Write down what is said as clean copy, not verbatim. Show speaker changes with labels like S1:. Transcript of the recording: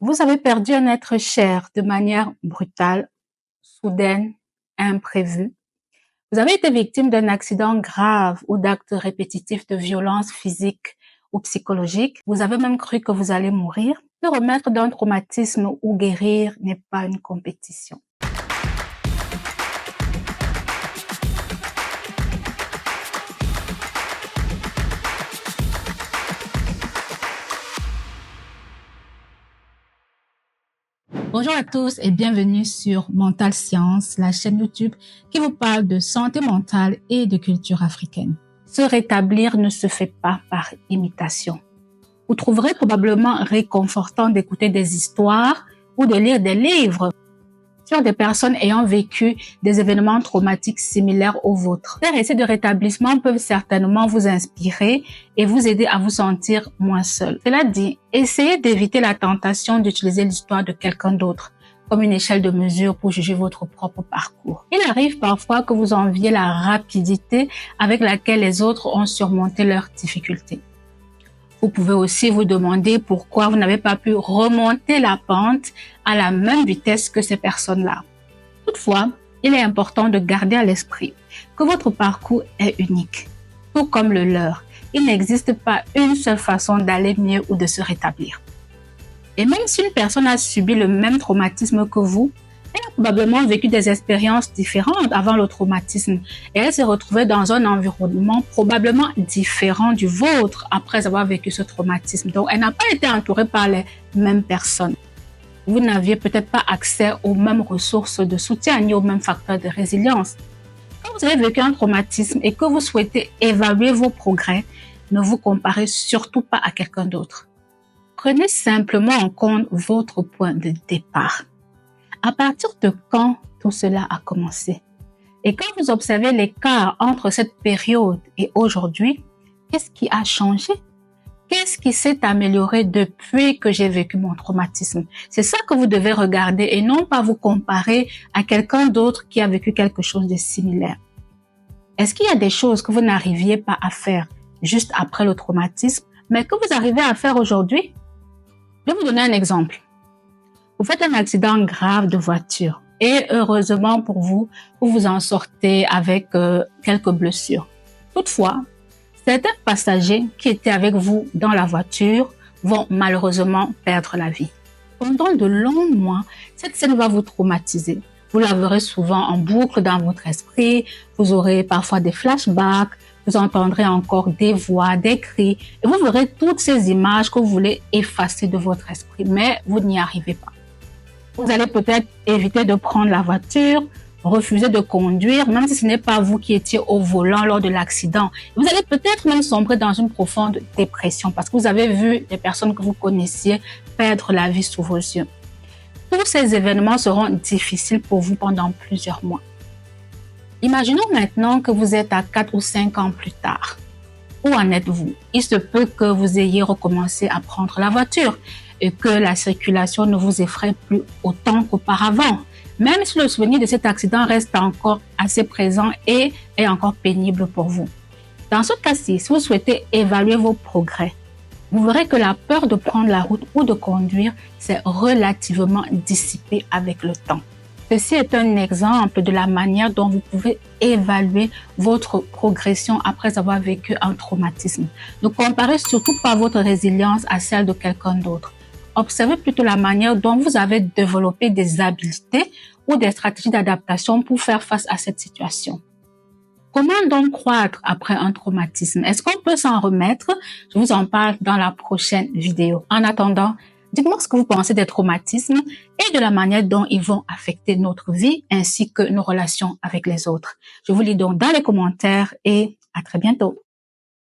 S1: Vous avez perdu un être cher de manière brutale, soudaine, imprévue. Vous avez été victime d'un accident grave ou d'actes répétitifs de violence physique ou psychologique. Vous avez même cru que vous allez mourir. Se remettre d'un traumatisme ou guérir n'est pas une compétition. Bonjour à tous et bienvenue sur Mental Science, la chaîne YouTube qui vous parle de santé mentale et de culture africaine. Se rétablir ne se fait pas par imitation. Vous trouverez probablement réconfortant d'écouter des histoires ou de lire des livres sur des personnes ayant vécu des événements traumatiques similaires aux vôtres. Ces récits de rétablissement peuvent certainement vous inspirer et vous aider à vous sentir moins seul. Cela dit, essayez d'éviter la tentation d'utiliser l'histoire de quelqu'un d'autre comme une échelle de mesure pour juger votre propre parcours. Il arrive parfois que vous enviez la rapidité avec laquelle les autres ont surmonté leurs difficultés. Vous pouvez aussi vous demander pourquoi vous n'avez pas pu remonter la pente à la même vitesse que ces personnes-là. Toutefois, il est important de garder à l'esprit que votre parcours est unique, tout comme le leur. Il n'existe pas une seule façon d'aller mieux ou de se rétablir. Et même si une personne a subi le même traumatisme que vous, elle a probablement vécu des expériences différentes avant le traumatisme et elle s'est retrouvée dans un environnement probablement différent du vôtre après avoir vécu ce traumatisme. Donc, elle n'a pas été entourée par les mêmes personnes. Vous n'aviez peut-être pas accès aux mêmes ressources de soutien ni aux mêmes facteurs de résilience. Quand vous avez vécu un traumatisme et que vous souhaitez évaluer vos progrès, ne vous comparez surtout pas à quelqu'un d'autre. Prenez simplement en compte votre point de départ. À partir de quand tout cela a commencé? Et quand vous observez l'écart entre cette période et aujourd'hui, qu'est-ce qui a changé? Qu'est-ce qui s'est amélioré depuis que j'ai vécu mon traumatisme? C'est ça que vous devez regarder et non pas vous comparer à quelqu'un d'autre qui a vécu quelque chose de similaire. Est-ce qu'il y a des choses que vous n'arriviez pas à faire juste après le traumatisme, mais que vous arrivez à faire aujourd'hui? Je vais vous donner un exemple. Vous faites un accident grave de voiture et heureusement pour vous, vous vous en sortez avec quelques blessures. Toutefois, certains passagers qui étaient avec vous dans la voiture vont malheureusement perdre la vie. Pendant de longs mois, cette scène va vous traumatiser. Vous la verrez souvent en boucle dans votre esprit, vous aurez parfois des flashbacks, vous entendrez encore des voix, des cris et vous verrez toutes ces images que vous voulez effacer de votre esprit, mais vous n'y arrivez pas. Vous allez peut-être éviter de prendre la voiture, refuser de conduire, même si ce n'est pas vous qui étiez au volant lors de l'accident. Vous allez peut-être même sombrer dans une profonde dépression parce que vous avez vu des personnes que vous connaissiez perdre la vie sous vos yeux. Tous ces événements seront difficiles pour vous pendant plusieurs mois. Imaginons maintenant que vous êtes à 4 ou 5 ans plus tard. Où en êtes-vous? Il se peut que vous ayez recommencé à prendre la voiture et que la circulation ne vous effraie plus autant qu'auparavant. Même si le souvenir de cet accident reste encore assez présent et est encore pénible pour vous. Dans ce cas-ci, si vous souhaitez évaluer vos progrès, vous verrez que la peur de prendre la route ou de conduire s'est relativement dissipée avec le temps. Ceci est un exemple de la manière dont vous pouvez évaluer votre progression après avoir vécu un traumatisme. Ne comparez surtout pas votre résilience à celle de quelqu'un d'autre. Observez plutôt la manière dont vous avez développé des habiletés ou des stratégies d'adaptation pour faire face à cette situation. Comment donc croître après un traumatisme? Est-ce qu'on peut s'en remettre? Je vous en parle dans la prochaine vidéo. En attendant, dites-moi ce que vous pensez des traumatismes et de la manière dont ils vont affecter notre vie ainsi que nos relations avec les autres. Je vous lis donc dans les commentaires et à très bientôt.